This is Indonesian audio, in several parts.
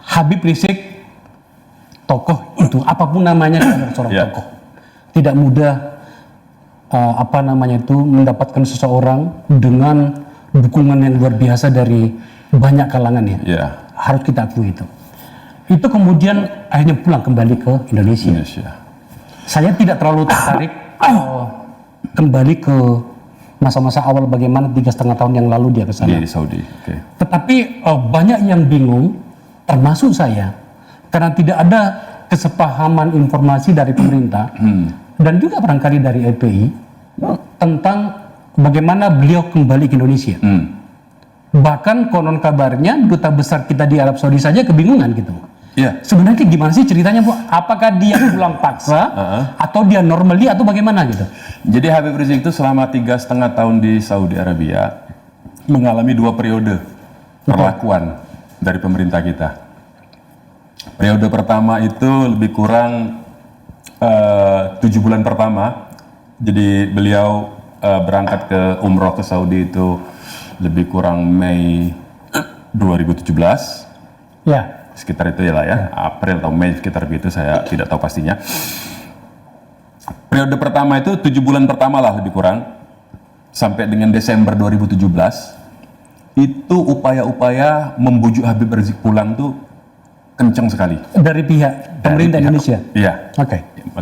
Habib Rizik tokoh itu apapun namanya adalah seorang tokoh. Tidak mudah mendapatkan seseorang dengan dukungan yang luar biasa dari banyak kalangan ya. Harus kita akui itu. Itu kemudian akhirnya pulang kembali ke Indonesia. Saya tidak terlalu tertarik kembali ke masa-masa awal bagaimana 3,5 tahun yang lalu dia ke sana. Di Saudi. Tetapi banyak yang bingung, termasuk saya, karena tidak ada kesepahaman informasi dari pemerintah dan juga barangkali dari FPI tentang bagaimana beliau kembali ke Indonesia. Bahkan konon kabarnya duta besar kita di Arab Saudi saja kebingungan gitu. Sebenarnya gimana sih ceritanya, Bu? Apakah dia pulang paksa atau dia normally atau bagaimana gitu? Jadi Habib Rizik itu selama 3,5 tahun di Saudi Arabia mengalami 2 periode perlakuan dari pemerintah kita. Periode pertama itu lebih kurang 7 bulan pertama. Jadi beliau berangkat ke umroh ke Saudi itu lebih kurang Mei 2017. Sekitar itu ya, April atau Mei sekitar begitu, saya tidak tahu pastinya. Periode pertama itu 7 bulan pertama lah lebih kurang, sampai dengan Desember 2017, itu upaya-upaya membujuk Habib Rizik pulang tuh kenceng sekali. Dari pihak pemerintah Indonesia? Iya.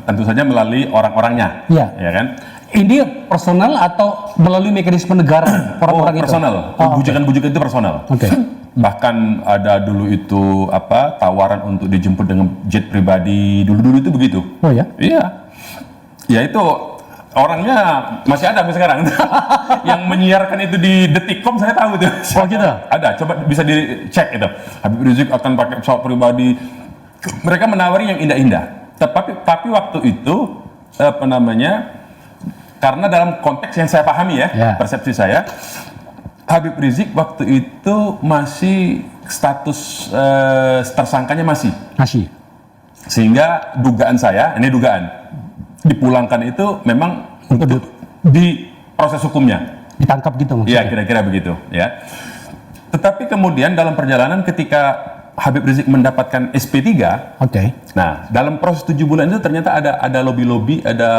Tentu saja melalui orang-orangnya, ya kan? Ini personal atau melalui mekanisme negara? Orang-orang personal. Bujukan-bujukan itu personal. Bahkan ada dulu itu tawaran untuk dijemput dengan jet pribadi, dulu itu begitu. Iya. Ya itu orangnya masih ada sampai sekarang. Yang menyiarkan itu di Detikcom saya tahu itu. Ada, coba bisa dicek itu. Habib Rizik akan pakai pesawat pribadi. Mereka menawari yang indah-indah. Tapi waktu itu karena dalam konteks yang saya pahami persepsi saya, Habib Rizik waktu itu masih status tersangkanya masih. Sehingga dugaan saya, ini dugaan, dipulangkan itu memang untuk di proses hukumnya. Ditangkap gitu maksudnya? Iya, kira-kira begitu ya. Tetapi kemudian dalam perjalanan ketika Habib Rizik mendapatkan SP3, nah dalam proses 7 bulan itu ternyata ada lobby-lobby, ada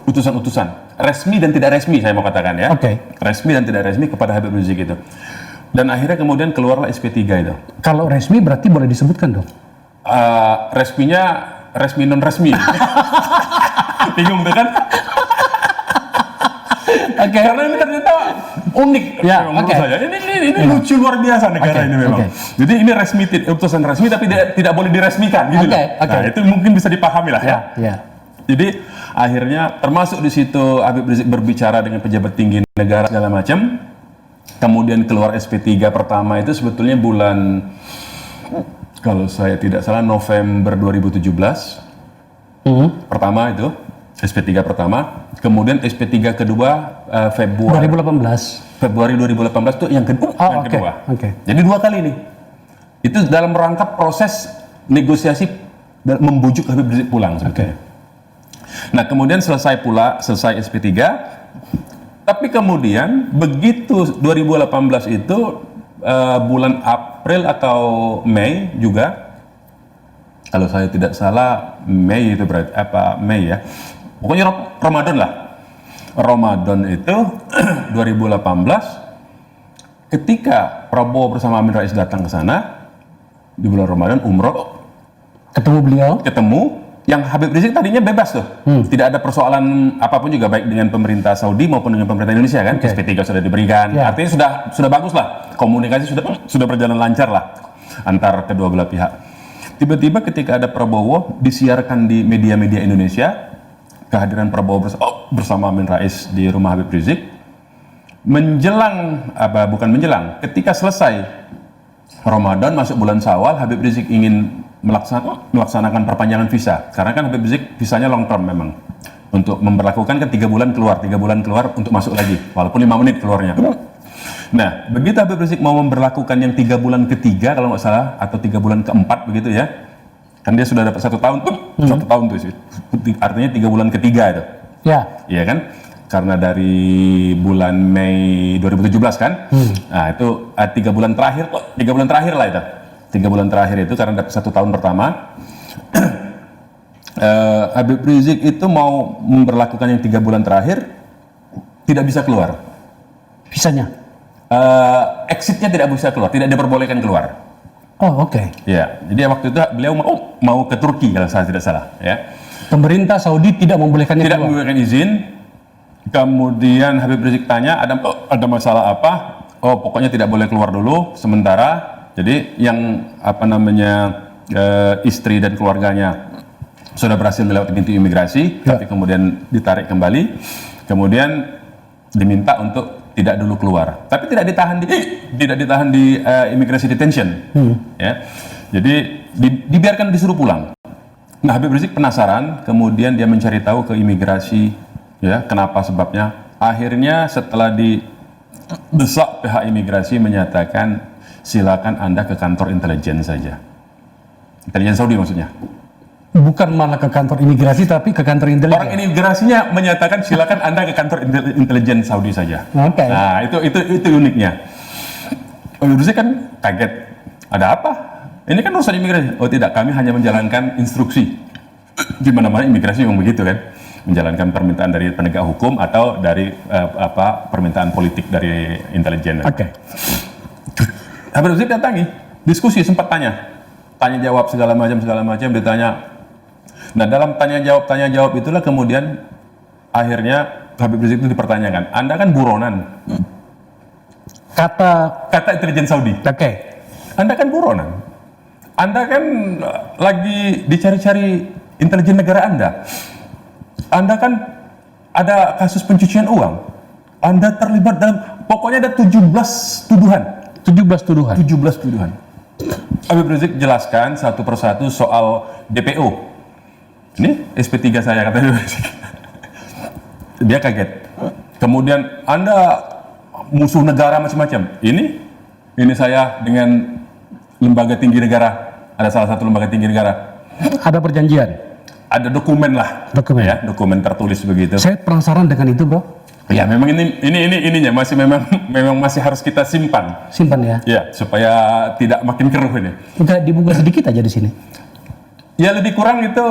utusan-utusan resmi dan tidak resmi, saya mau katakan ya. Resmi dan tidak resmi kepada Habib Rizik itu. Dan akhirnya kemudian keluarlah SP3 itu. Kalau resmi berarti boleh disebutkan dong? Resminya resmi non resmi. Bingung tuh kan? Karena ini ternyata unik menurut saya. Ini lucu luar biasa negara ini memang. Jadi ini resmi, utusan resmi tapi tidak boleh diresmikan gitu loh. Nah, itu mungkin bisa dipahami lah ya. Jadi akhirnya termasuk di situ Habib Rizik berbicara dengan pejabat tinggi negara segala macam. Kemudian keluar SP3 pertama itu sebetulnya bulan, kalau saya tidak salah, November 2017. Pertama itu SP3 pertama, kemudian SP3 kedua Februari 2018 itu yang kedua. Jadi 2 kali nih. Itu dalam rangka proses negosiasi membujuk Habib Rizik pulang sebetulnya. Nah, kemudian selesai SP3, tapi kemudian begitu 2018 itu bulan April atau Mei juga, kalau saya tidak salah Mei itu berarti Mei ya. Pokoknya Ramadan lah. Ramadan itu 2018 ketika Prabowo bersama Amin Rais datang ke sana di bulan Ramadan umroh, ketemu beliau, yang Habib Rizik tadinya bebas tuh. Tidak ada persoalan apapun juga, baik dengan pemerintah Saudi maupun dengan pemerintah Indonesia kan. SP3 sudah diberikan. Artinya sudah bagus lah. Komunikasi sudah berjalan lancar lah antar kedua belah pihak. Tiba-tiba ketika ada Prabowo disiarkan di media-media Indonesia, kehadiran Prabowo bersama Amin Rais di rumah Habib Rizik, ketika selesai Ramadan masuk bulan Syawal, Habib Rizik ingin melaksanakan perpanjangan visa, karena kan Habib Rizik visanya long term memang, untuk memperlakukan kan 3 bulan keluar untuk masuk lagi, walaupun 5 menit keluarnya. Nah, begitu Habib Rizik mau memperlakukan yang 3 bulan ketiga kalau nggak salah, atau 3 bulan keempat begitu ya, kan dia sudah dapat 1 tahun tuh, 1 tahun tuh, artinya 3 bulan ketiga itu. Iya kan? Karena dari bulan Mei 2017 kan, nah itu 3 bulan terakhir lah itu. 3 bulan terakhir itu karena 1 tahun pertama Habib Rizik itu mau memberlakukan yang 3 bulan terakhir tidak bisa keluar. Visanya? Exitnya tidak bisa keluar, tidak diperbolehkan keluar. Oh, oke. Ya, jadi waktu itu beliau mau ke Turki kalau saya tidak salah. Ya. Pemerintah Saudi tidak membolehkannya Tidak keluar? memberikan izin. Kemudian Habib Rizik tanya, ada masalah apa? Oh, pokoknya tidak boleh keluar dulu sementara. Jadi yang istri dan keluarganya sudah berhasil melewati pintu imigrasi, tapi kemudian ditarik kembali, kemudian diminta untuk tidak dulu keluar, tapi tidak ditahan di immigration detention, ya. Jadi dibiarkan disuruh pulang. Nah, Habib Rizik penasaran, kemudian dia mencari tahu ke imigrasi, ya, kenapa sebabnya. Akhirnya setelah didesak pihak imigrasi menyatakan silakan Anda ke kantor intelijen saja. Intelijen Saudi maksudnya. Bukan malah ke kantor imigrasi, tapi ke kantor intelijen. Orang imigrasinya menyatakan silakan Anda ke kantor intelijen Saudi saja. Oke. Nah, itu uniknya. Habib Rizik kan kaget. Ada apa? Ini kan urusan imigrasi. Oh tidak, kami hanya menjalankan instruksi. Di mana-mana imigrasi memang begitu kan, menjalankan permintaan dari penegak hukum atau dari permintaan politik dari intelijen. Oke. Habib Rizik datangi, diskusi, sempat tanya jawab segala macam ditanya. Nah, dalam tanya jawab itulah kemudian akhirnya Habib Rizik itu dipertanyakan, Anda kan buronan. Kata intelijen Saudi. Oke. Anda kan buronan. Anda kan lagi dicari-cari intelijen negara Anda. Anda kan ada kasus pencucian uang. Anda terlibat dalam, pokoknya ada 17 tuduhan. 17 tuduhan. Habib Rizik jelaskan satu persatu soal DPO. Ini SP3 saya, kata Habib Rizik. Dia kaget. Kemudian Anda musuh negara macam-macam. Ini saya dengan lembaga tinggi negara. Ada salah satu lembaga tinggi negara. Ada perjanjian? Ada dokumen lah. Dokumen. Ya, dokumen tertulis begitu. Saya penasaran dengan itu, Bro. Ya, memang ininya memang masih harus kita simpan. Simpan ya. Ya, supaya tidak makin keruh ini. Enggak dibuka sedikit aja di sini. Ya, lebih kurang itu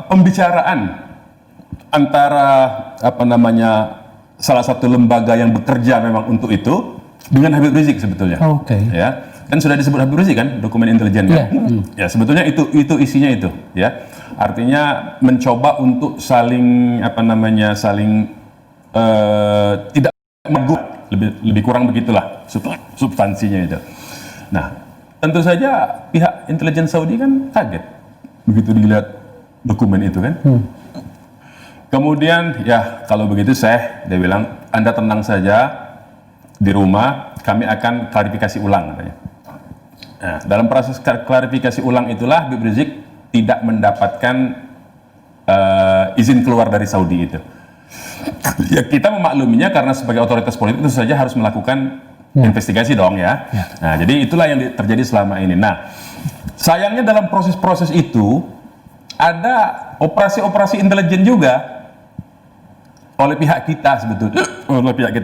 pembicaraan antara salah satu lembaga yang bekerja memang untuk itu dengan Habib Rizik sebetulnya. Oke. Ya, kan sudah disebut Habib Rizik kan dokumen intelijennya. Ya, sebetulnya itu isinya itu, ya. Artinya mencoba untuk saling tidak menggut, lebih kurang begitulah substansinya itu. Nah, tentu saja pihak intelijen Saudi kan kaget begitu dilihat dokumen itu kan. Kemudian ya kalau begitu dia bilang, Anda tenang saja di rumah, kami akan klarifikasi ulang katanya. Nah, dalam proses klarifikasi ulang itulah Habib Rizik tidak mendapatkan izin keluar dari Saudi itu. Ya, kita memakluminya karena sebagai otoritas politik itu saja harus melakukan investigasi dong ya. Nah, jadi itulah yang terjadi selama ini. Nah, sayangnya dalam proses-proses itu ada operasi-operasi intelijen juga oleh pihak kita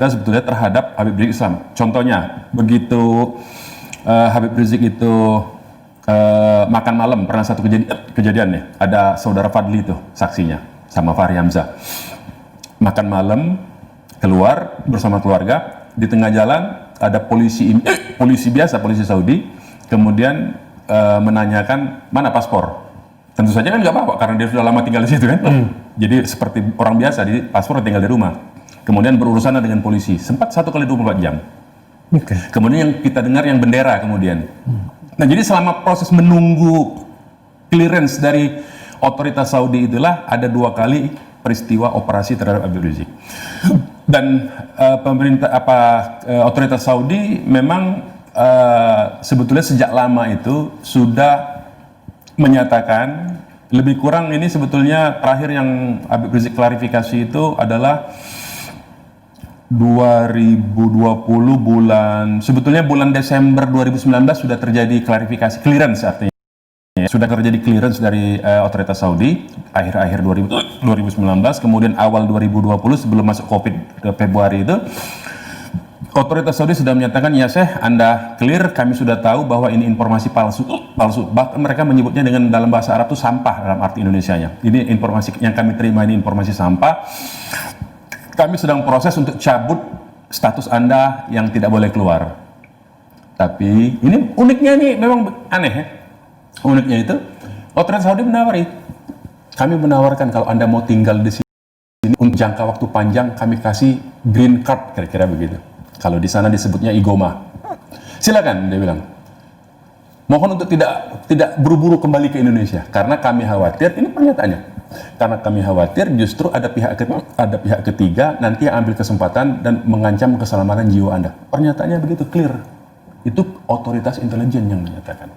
sebetulnya terhadap Habib Rizik Islam. Contohnya, begitu Habib Rizik itu makan malam, pernah satu kejadian nih, ada saudara Fadli itu saksinya sama Fahri Hamzah. Makan malam, keluar bersama keluarga, di tengah jalan ada polisi biasa, polisi Saudi, kemudian menanyakan mana paspor. Tentu saja kan nggak apa-apa karena dia sudah lama tinggal di situ kan. Jadi seperti orang biasa, di paspor tinggal di rumah. Kemudian berurusan dengan polisi, sempat 1 kali 24 jam. Kemudian yang kita dengar yang bendera kemudian. Nah, jadi selama proses menunggu clearance dari otoritas Saudi itulah ada 2 kali peristiwa operasi terhadap Habib Rizik. Dan otoritas Saudi memang sebetulnya sejak lama itu sudah menyatakan, lebih kurang ini sebetulnya terakhir yang Habib Rizik klarifikasi itu adalah 2020 sebetulnya bulan Desember 2019 sudah terjadi klarifikasi, clearance artinya. Sudah terjadi clearance dari otoritas Saudi akhir-akhir 2019, kemudian awal 2020 sebelum masuk Covid Februari itu Otoritas Saudi sudah menyatakan, ya Syekh, Anda clear, kami sudah tahu bahwa ini informasi palsu. Bahkan mereka menyebutnya dengan dalam bahasa Arab itu sampah dalam arti Indonesianya. Ini informasi yang kami terima, ini informasi sampah. Kami sedang proses untuk cabut status Anda yang tidak boleh keluar. Tapi ini uniknya nih, memang aneh ya. Uniknya itu, otoritas Saudi menawari. Kami menawarkan kalau Anda mau tinggal di sini untuk jangka waktu panjang, kami kasih green card, kira-kira begitu. Kalau di sana disebutnya igoma. Silakan, dia bilang. Mohon untuk tidak buru-buru kembali ke Indonesia, karena kami khawatir, ini pernyataannya, karena kami khawatir justru ada pihak ketiga nanti yang ambil kesempatan dan mengancam keselamatan jiwa Anda. Pernyataannya begitu clear. Itu otoritas intelijen yang menyatakan.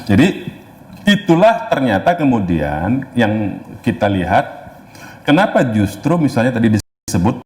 Jadi itulah ternyata kemudian yang kita lihat, kenapa justru misalnya tadi disebut